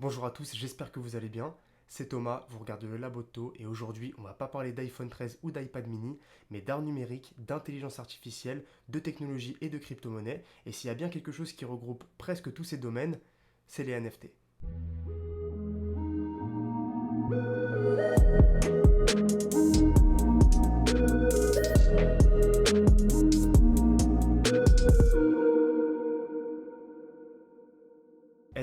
Bonjour à tous, j'espère que vous allez bien. C'est Thomas, vous regardez le Labo de Tho et aujourd'hui on va pas parler d'iPhone 13 ou d'iPad mini, mais d'art numérique, d'intelligence artificielle, de technologie et de crypto-monnaie. Et s'il y a bien quelque chose qui regroupe presque tous ces domaines, c'est les NFT.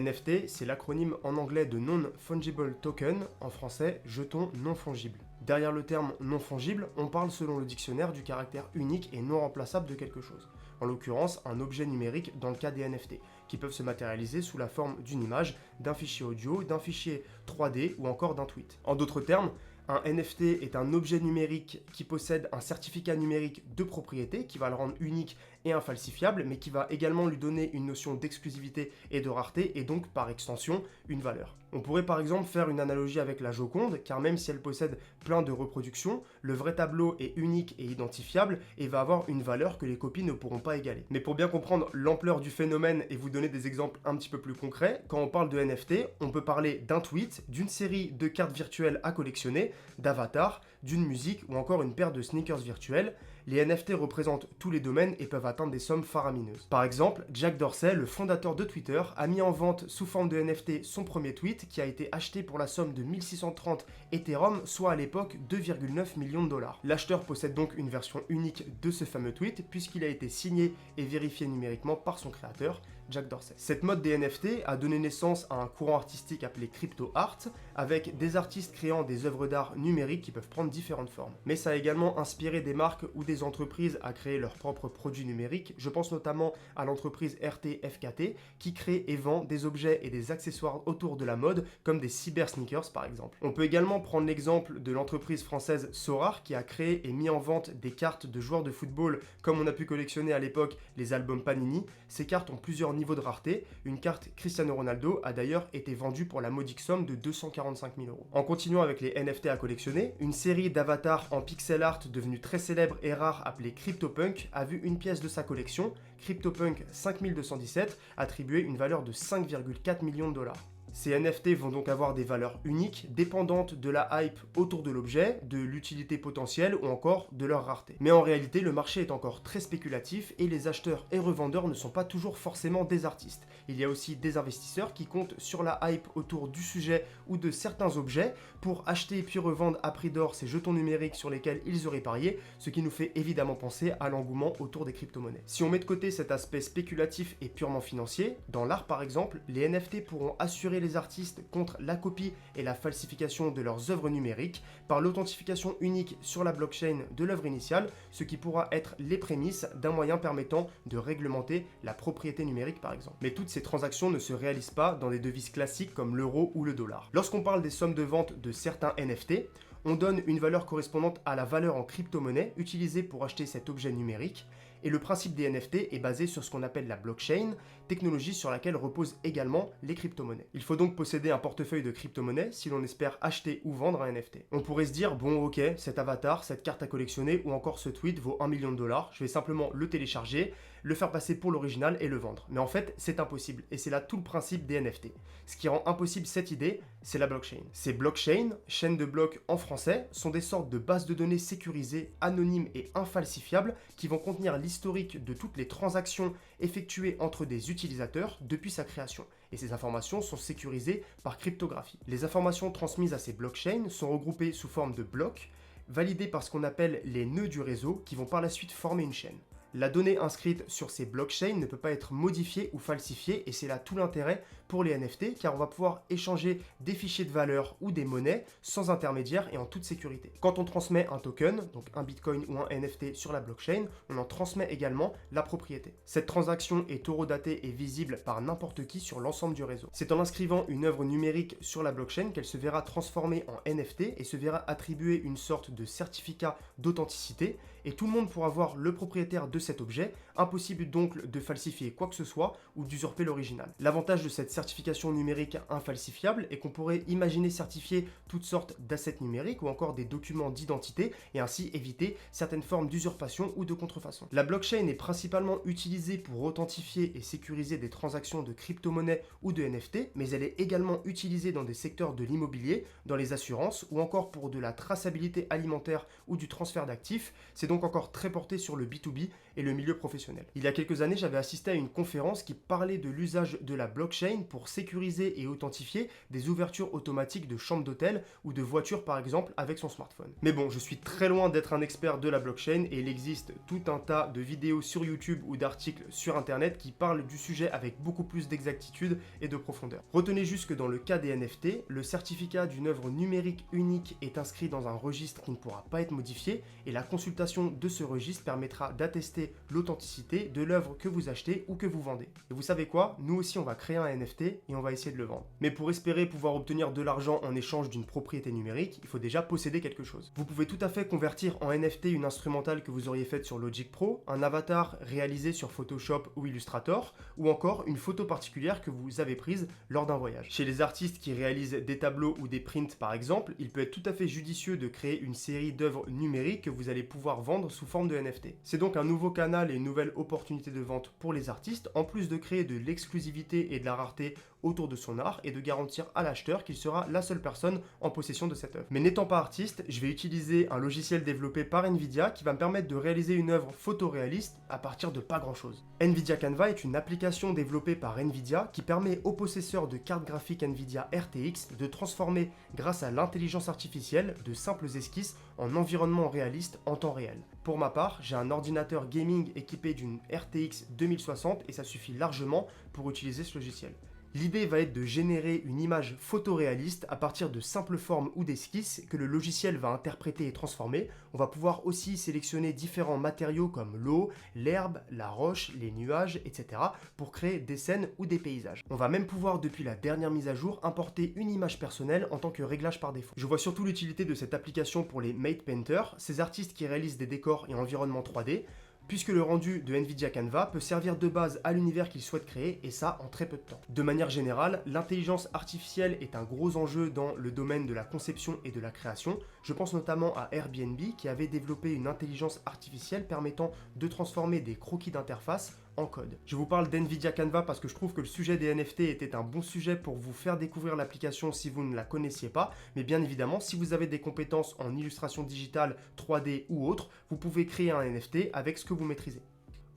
NFT, c'est l'acronyme en anglais de Non-Fungible Token, en français jeton non fongible. Derrière le terme non fongible, on parle selon le dictionnaire du caractère unique et non remplaçable de quelque chose. En l'occurrence, un objet numérique dans le cas des NFT, qui peuvent se matérialiser sous la forme d'une image, d'un fichier audio, d'un fichier 3D ou encore d'un tweet. En d'autres termes, un NFT est un objet numérique qui possède un certificat numérique de propriété qui va le rendre unique et infalsifiable, mais qui va également lui donner une notion d'exclusivité et de rareté, et donc par extension une valeur. On pourrait par exemple faire une analogie avec la Joconde, car même si elle possède plein de reproductions, le vrai tableau est unique et identifiable et va avoir une valeur que les copies ne pourront pas égaler. Mais pour bien comprendre l'ampleur du phénomène et vous donner des exemples un petit peu plus concrets, quand on parle de NFT, on peut parler d'un tweet, d'une série de cartes virtuelles à collectionner, d'avatars, d'une musique ou encore une paire de sneakers virtuels. Les NFT représentent tous les domaines et peuvent atteindre des sommes faramineuses. Par exemple, Jack Dorsey, le fondateur de Twitter, a mis en vente sous forme de NFT son premier tweet qui a été acheté pour la somme de 1630 Ethereum, soit à l'époque 2,9 millions de dollars. L'acheteur possède donc une version unique de ce fameux tweet puisqu'il a été signé et vérifié numériquement par son créateur, Jack Dorsey. Cette mode des NFT a donné naissance à un courant artistique appelé crypto art, avec des artistes créant des œuvres d'art numériques qui peuvent prendre différentes formes. Mais ça a également inspiré des marques ou des entreprises à créer leurs propres produits numériques. Je pense notamment à l'entreprise RTFKT qui crée et vend des objets et des accessoires autour de la mode, comme des cyber sneakers par exemple. On peut également prendre l'exemple de l'entreprise française Sorar qui a créé et mis en vente des cartes de joueurs de football comme on a pu collectionner à l'époque les albums Panini. Ces cartes ont plusieurs niveaux de rareté. Une carte Cristiano Ronaldo a d'ailleurs été vendue pour la modique somme de 245 000 euros. En continuant avec les NFT à collectionner, une série d'avatars en pixel art devenue très célèbre et rare appelée CryptoPunk a vu une pièce de sa collection, CryptoPunk 5217, attribuer une valeur de 5,4 millions de dollars. Ces NFT vont donc avoir des valeurs uniques, dépendantes de la hype autour de l'objet, de l'utilité potentielle ou encore de leur rareté. Mais en réalité, le marché est encore très spéculatif et les acheteurs et revendeurs ne sont pas toujours forcément des artistes. Il y a aussi des investisseurs qui comptent sur la hype autour du sujet ou de certains objets pour acheter puis revendre à prix d'or ces jetons numériques sur lesquels ils auraient parié, ce qui nous fait évidemment penser à l'engouement autour des crypto-monnaies. Si on met de côté cet aspect spéculatif et purement financier, dans l'art par exemple, les NFT pourront assurer les artistes contre la copie et la falsification de leurs œuvres numériques par l'authentification unique sur la blockchain de l'œuvre initiale, ce qui pourra être les prémices d'un moyen permettant de réglementer la propriété numérique par exemple. Mais toutes ces transactions ne se réalisent pas dans des devises classiques comme l'euro ou le dollar. Lorsqu'on parle des sommes de vente de certains NFT, on donne une valeur correspondante à la valeur en crypto-monnaie utilisée pour acheter cet objet numérique. Et le principe des NFT est basé sur ce qu'on appelle la blockchain, technologie sur laquelle reposent également les crypto-monnaies. Il faut donc posséder un portefeuille de crypto-monnaies si l'on espère acheter ou vendre un NFT. On pourrait se dire, bon ok, cet avatar, cette carte à collectionner ou encore ce tweet vaut 1 million de dollars, je vais simplement le télécharger, le faire passer pour l'original et le vendre. Mais en fait, c'est impossible et c'est là tout le principe des NFT. Ce qui rend impossible cette idée, c'est la blockchain. Ces blockchains, chaînes de blocs en français, sont des sortes de bases de données sécurisées, anonymes et infalsifiables qui vont contenir l'historique de toutes les transactions effectuées entre des utilisateurs depuis sa création. Et ces informations sont sécurisées par cryptographie. Les informations transmises à ces blockchains sont regroupées sous forme de blocs, validés par ce qu'on appelle les nœuds du réseau qui vont par la suite former une chaîne. La donnée inscrite sur ces blockchains ne peut pas être modifiée ou falsifiée et c'est là tout l'intérêt pour les NFT car on va pouvoir échanger des fichiers de valeur ou des monnaies sans intermédiaire et en toute sécurité. Quand on transmet un token, donc un bitcoin ou un NFT sur la blockchain, on en transmet également la propriété. Cette transaction est horodatée et visible par n'importe qui sur l'ensemble du réseau. C'est en inscrivant une œuvre numérique sur la blockchain qu'elle se verra transformée en NFT et se verra attribuer une sorte de certificat d'authenticité et tout le monde pourra voir le propriétaire de cet objet, impossible donc de falsifier quoi que ce soit ou d'usurper l'original. L'avantage de cette certification numérique infalsifiable et qu'on pourrait imaginer certifier toutes sortes d'assets numériques ou encore des documents d'identité et ainsi éviter certaines formes d'usurpation ou de contrefaçon. La blockchain est principalement utilisée pour authentifier et sécuriser des transactions de crypto-monnaies ou de NFT, mais elle est également utilisée dans des secteurs de l'immobilier, dans les assurances ou encore pour de la traçabilité alimentaire ou du transfert d'actifs. C'est donc encore très porté sur le B2B et le milieu professionnel. Il y a quelques années, j'avais assisté à une conférence qui parlait de l'usage de la blockchain pour sécuriser et authentifier des ouvertures automatiques de chambres d'hôtel ou de voitures par exemple avec son smartphone. Mais bon, je suis très loin d'être un expert de la blockchain et il existe tout un tas de vidéos sur YouTube ou d'articles sur internet qui parlent du sujet avec beaucoup plus d'exactitude et de profondeur. Retenez juste que dans le cas des NFT, le certificat d'une œuvre numérique unique est inscrit dans un registre qui ne pourra pas être modifié et la consultation de ce registre permettra d'attester l'authenticité de l'œuvre que vous achetez ou que vous vendez. Et vous savez quoi? Nous aussi on va créer un NFT et on va essayer de le vendre. Mais pour espérer pouvoir obtenir de l'argent en échange d'une propriété numérique, il faut déjà posséder quelque chose. Vous pouvez tout à fait convertir en NFT une instrumentale que vous auriez faite sur Logic Pro, un avatar réalisé sur Photoshop ou Illustrator, ou encore une photo particulière que vous avez prise lors d'un voyage. Chez les artistes qui réalisent des tableaux ou des prints par exemple, il peut être tout à fait judicieux de créer une série d'œuvres numériques que vous allez pouvoir vendre sous forme de NFT. C'est donc un nouveau canal et une nouvelle opportunité de vente pour les artistes, en plus de créer de l'exclusivité et de la rareté autour de son art et de garantir à l'acheteur qu'il sera la seule personne en possession de cette œuvre. Mais n'étant pas artiste, je vais utiliser un logiciel développé par Nvidia qui va me permettre de réaliser une œuvre photoréaliste à partir de pas grand chose. Nvidia Canva est une application développée par Nvidia qui permet aux possesseurs de cartes graphiques Nvidia RTX de transformer grâce à l'intelligence artificielle de simples esquisses en environnement réaliste en temps réel. Pour ma part, j'ai un ordinateur gaming équipé d'une RTX 2060 et ça suffit largement pour utiliser ce logiciel. L'idée va être de générer une image photoréaliste à partir de simples formes ou d'esquisses que le logiciel va interpréter et transformer. On va pouvoir aussi sélectionner différents matériaux comme l'eau, l'herbe, la roche, les nuages, etc. pour créer des scènes ou des paysages. On va même pouvoir, depuis la dernière mise à jour, importer une image personnelle en tant que réglage par défaut. Je vois surtout l'utilité de cette application pour les made painters, ces artistes qui réalisent des décors et environnements 3D, puisque le rendu de Nvidia Canva peut servir de base à l'univers qu'ils souhaitent créer, et ça en très peu de temps. De manière générale, l'intelligence artificielle est un gros enjeu dans le domaine de la conception et de la création. Je pense notamment à Airbnb qui avait développé une intelligence artificielle permettant de transformer des croquis d'interface en code. Je vous parle d'Nvidia Canva parce que je trouve que le sujet des NFT était un bon sujet pour vous faire découvrir l'application si vous ne la connaissiez pas, mais bien évidemment, si vous avez des compétences en illustration digitale, 3D ou autre, vous pouvez créer un NFT avec ce que vous maîtrisez.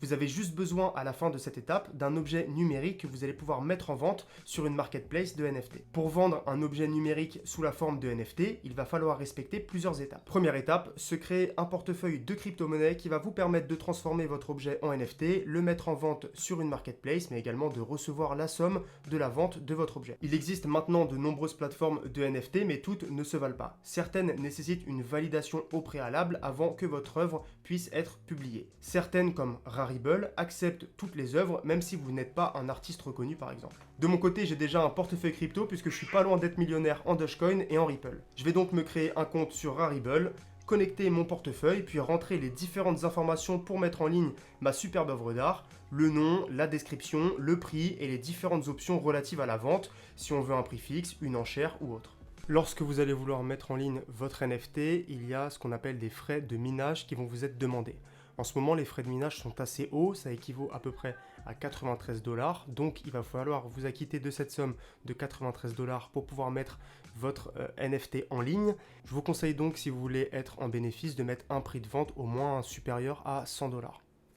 Vous avez juste besoin à la fin de cette étape d'un objet numérique que vous allez pouvoir mettre en vente sur une marketplace de NFT. Pour vendre un objet numérique sous la forme de NFT, il va falloir respecter plusieurs étapes. Première étape, se créer un portefeuille de crypto-monnaies qui va vous permettre de transformer votre objet en NFT, le mettre en vente sur une marketplace, mais également de recevoir la somme de la vente de votre objet. Il existe maintenant de nombreuses plateformes de NFT, mais toutes ne se valent pas. Certaines nécessitent une validation au préalable avant que votre œuvre puisse être publiée. Certaines, comme Rarible, accepte toutes les œuvres, même si vous n'êtes pas un artiste reconnu par exemple. De mon côté, j'ai déjà un portefeuille crypto puisque je suis pas loin d'être millionnaire en Dogecoin et en Ripple. Je vais donc me créer un compte sur Rarible, connecter mon portefeuille, puis rentrer les différentes informations pour mettre en ligne ma superbe œuvre d'art, le nom, la description, le prix et les différentes options relatives à la vente, si on veut un prix fixe, une enchère ou autre. Lorsque vous allez vouloir mettre en ligne votre NFT, il y a ce qu'on appelle des frais de minage qui vont vous être demandés. En ce moment, les frais de minage sont assez hauts, ça équivaut à peu près à 93 $, donc il va falloir vous acquitter de cette somme de 93 $ pour pouvoir mettre votre NFT en ligne. Je vous conseille donc, si vous voulez être en bénéfice, de mettre un prix de vente au moins supérieur à 100 $.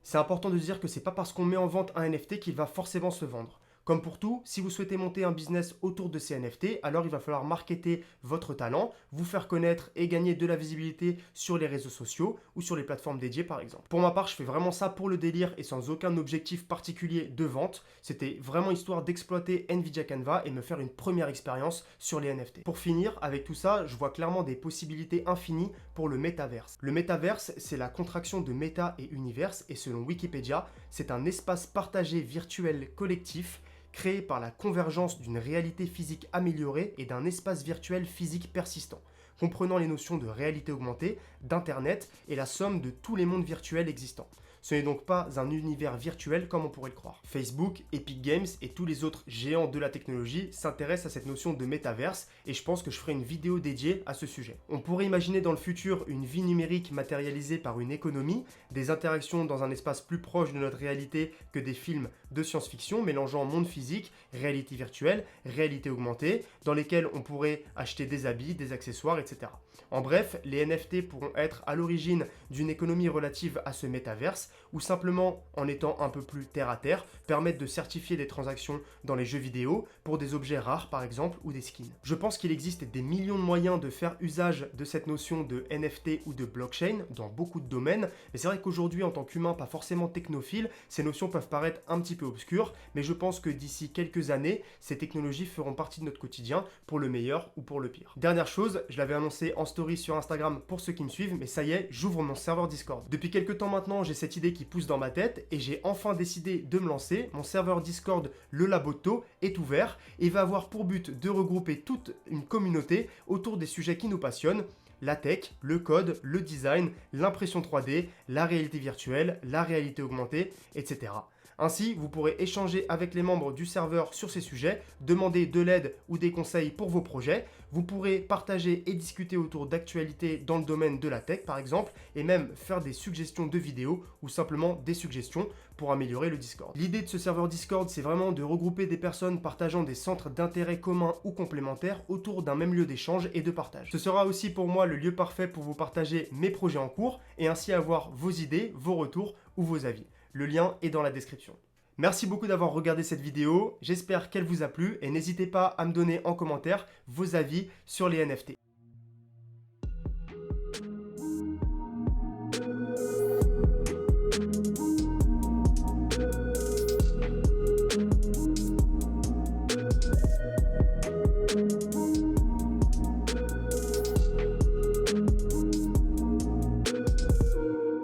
C'est important de dire que c'est pas parce qu'on met en vente un NFT qu'il va forcément se vendre. Comme pour tout, si vous souhaitez monter un business autour de ces NFT, alors il va falloir marketer votre talent, vous faire connaître et gagner de la visibilité sur les réseaux sociaux ou sur les plateformes dédiées par exemple. Pour ma part, je fais vraiment ça pour le délire et sans aucun objectif particulier de vente. C'était vraiment histoire d'exploiter Nvidia Canva et me faire une première expérience sur les NFT. Pour finir, avec tout ça, je vois clairement des possibilités infinies pour le métaverse. Le métaverse, c'est la contraction de méta et univers et selon Wikipédia, c'est un espace partagé virtuel collectif créé par la convergence d'une réalité physique améliorée et d'un espace virtuel physique persistant, comprenant les notions de réalité augmentée, d'internet et la somme de tous les mondes virtuels existants. Ce n'est donc pas un univers virtuel comme on pourrait le croire. Facebook, Epic Games et tous les autres géants de la technologie s'intéressent à cette notion de métaverse et je pense que je ferai une vidéo dédiée à ce sujet. On pourrait imaginer dans le futur une vie numérique matérialisée par une économie, des interactions dans un espace plus proche de notre réalité que des films de science-fiction mélangeant monde physique, réalité virtuelle, réalité augmentée, dans lesquels on pourrait acheter des habits, des accessoires, etc. En bref, les NFT pourront être à l'origine d'une économie relative à ce métaverse, ou simplement, en étant un peu plus terre à terre, permettre de certifier des transactions dans les jeux vidéo pour des objets rares par exemple ou des skins. Je pense qu'il existe des millions de moyens de faire usage de cette notion de NFT ou de blockchain dans beaucoup de domaines, mais c'est vrai qu'aujourd'hui en tant qu'humain pas forcément technophile, ces notions peuvent paraître un petit peu obscures, mais je pense que d'ici quelques années, ces technologies feront partie de notre quotidien pour le meilleur ou pour le pire. Dernière chose, je l'avais annoncé en story sur Instagram pour ceux qui me suivent, mais ça y est, j'ouvre mon serveur Discord. Depuis quelques temps maintenant, j'ai cette idée qui pousse dans ma tête et j'ai enfin décidé de me lancer. Mon serveur Discord, le Laboto, est ouvert et va avoir pour but de regrouper toute une communauté autour des sujets qui nous passionnent: la tech, le code, le design, l'impression 3D, la réalité virtuelle, la réalité augmentée, etc. Ainsi, vous pourrez échanger avec les membres du serveur sur ces sujets, demander de l'aide ou des conseils pour vos projets. Vous pourrez partager et discuter autour d'actualités dans le domaine de la tech par exemple, et même faire des suggestions de vidéos ou simplement des suggestions pour améliorer le Discord. L'idée de ce serveur Discord, c'est vraiment de regrouper des personnes partageant des centres d'intérêt communs ou complémentaires autour d'un même lieu d'échange et de partage. Ce sera aussi pour moi le lieu parfait pour vous partager mes projets en cours et ainsi avoir vos idées, vos retours ou vos avis. Le lien est dans la description. Merci beaucoup d'avoir regardé cette vidéo, j'espère qu'elle vous a plu et n'hésitez pas à me donner en commentaire vos avis sur les NFT.